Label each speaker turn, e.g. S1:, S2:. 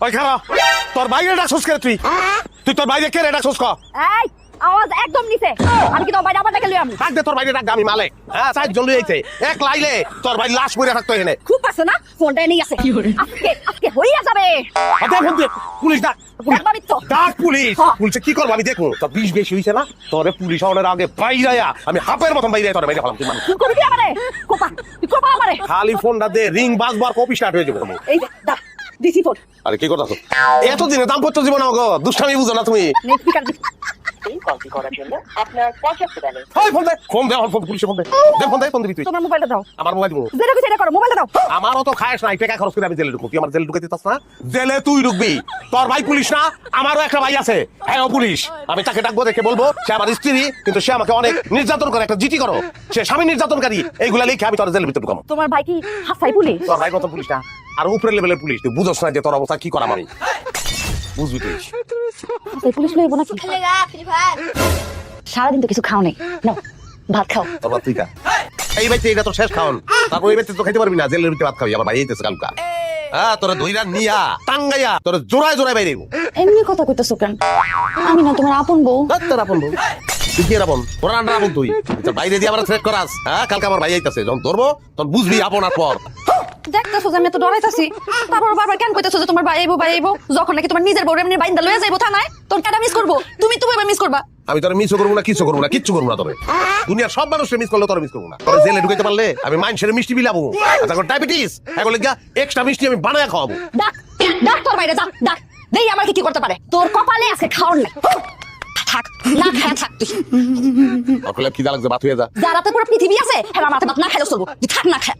S1: ওই খারাপ তোর বাইরে ডাকছস কে তুই তুই তোর বাইরে কে রে ডাকছস ক
S2: এই আওয়াজ একদম নিচে আমি কি তোমার বাইরে আবার ডেকে লই আমি
S1: ডাক দে তোর বাইরে ডাক আমি মালিক হ্যাঁ সাইড জলদি আইছে এক লাইলে তোর ভাই লাশ পড়ে থাকতো এখানে
S2: খুব পারছো না ফোনটা নিয়ে আসে আজকে আজকে হইয়া যাবে
S1: আদে ফোন দে পুলিশ ডাক
S2: একবারই তো
S1: ডাক পুলিশ
S2: হ্যাঁ।
S1: পুলিশে কি করব আমি দেখো তোর বিষ বেশি হইছে না তোরে পুলিশ আওয়ার আগে বাইরায়া আমি হাফের মতন বাইরে তোর বাইরে ফেলাম তুই মানে
S2: তুই করবি আমারে কোপা তুই কোপা আমারে
S1: খালি ফোনটা দে রিং বাজবার কপি স্টার্ট হয়ে যাবে তুমি
S2: এই যে দা দিছি ফোন
S1: আরে কি করতাছ এতদিনে দাম্পত্য জীবন গো দুষ্টামি বুঝো না তুমি
S2: নেট স্পিকার দিছি
S3: এই কলটি করার জন্য আপনার পর্যাপ্ত ব্যালেন্স।
S1: ওই ফোন দে ফোন পুলিশে ফোন দে ফোন দিবি তুই
S2: তোমার মোবাইলটা দাও
S1: আমার মোবাইল দিব
S2: যেটা কিছু এটা করো মোবাইলটা দাও
S1: আমারও তো খায়স নাই টাকা খরচ করে আমি জেলে ঢুকবো তুই আমার জেলে ঢুকে দিতাস না জেলে তুই ঢুকবি তোর ভাই পুলিশ না আমারও একটা ভাই আছে হ্যাঁ ও পুলিশ আমি তাকে ডাকবো দেখে বলবো সে আমার স্ত্রী কিন্তু সে আমাকে অনেক নির্যাতন করে একটা জিটি করো সে স্বামী নির্যাতনকারী এইগুলা লিখে আমি তোর জেলের ভিতরে ঢুকাবো
S2: তোমার ভাই কি হাসাই পুলিশ
S1: তোর ভাই কত পুলিশ না আর উপরের লেভেলের পুলিশ তুই বুঝছ না যে তোর অবস্থা কি করাম আমি বুঝবি তুই
S2: হাসাই পুলিশ লইব নাকি
S4: খেলেগা ফ্রি ফায়ার
S2: সারাদিন তো কিছু খাও নাই নাও ভাত খাও
S1: তোর ভাত তুই খা এই বাইতে এটা তোর শেষ খাওন তারপর এই বাইতে তো খাইতে পারবি না জেলের ভিতরে ভাত খাবি আমার ভাই আইতেছে কালকা হ্যাঁ তোরা ধইরা নিয়া টাঙ্গাইয়া তোর জোড়ায় জোড়ায় বাইরে
S2: এমনি কথা কইতাছো কেন আমি না তোমার আপন বউ
S1: তোর আপন বউ তুই কি আপন তোর আন্ডার আপন তুই তোর বাইরে দিয়ে আমার থ্রেট করাস হ্যাঁ কালকে আমার ভাই আইতাছে যখন ধরবো তখন বুঝবি আপন আর পর
S2: দেখতেছো যে আমি তো ডরাইতাছি তারপর বারবার কেন কইতাছো যে তোমার ভাই আইবো যখন নাকি তোমার নিজের বউ এমনি বাইন্দা লইয়া যাইবো থানায় তোর কেডা মিস করবো তুমি মিস করবা
S1: আমি তোর মিসও করবো না কিচ্ছু করবো না তোরে দুনিয়ার সব মানুষের মিস করলে তোর মিস করবো না তোর জেলে ঢুকাইতে পারলে আমি মানুষের মিষ্টি বিলাবো তারপর ডায়াবেটিস এখন লিখা এক্সট্রা মিষ্টি আমি বানায় খাওয়াবো
S2: ডাক ডাক তোর বাইরে যা ডাক দেই আমার কি করতে পারে তোর কপালে আজকে খাওয়ার নাই থাক না খায়া থাক তুই
S1: কি লাগছে বাত হয়ে যা
S2: যারা তো পুরো পৃথিবী আছে হ্যাঁ আমার ভাত না খাইলেও চলবো তুই থাক না খা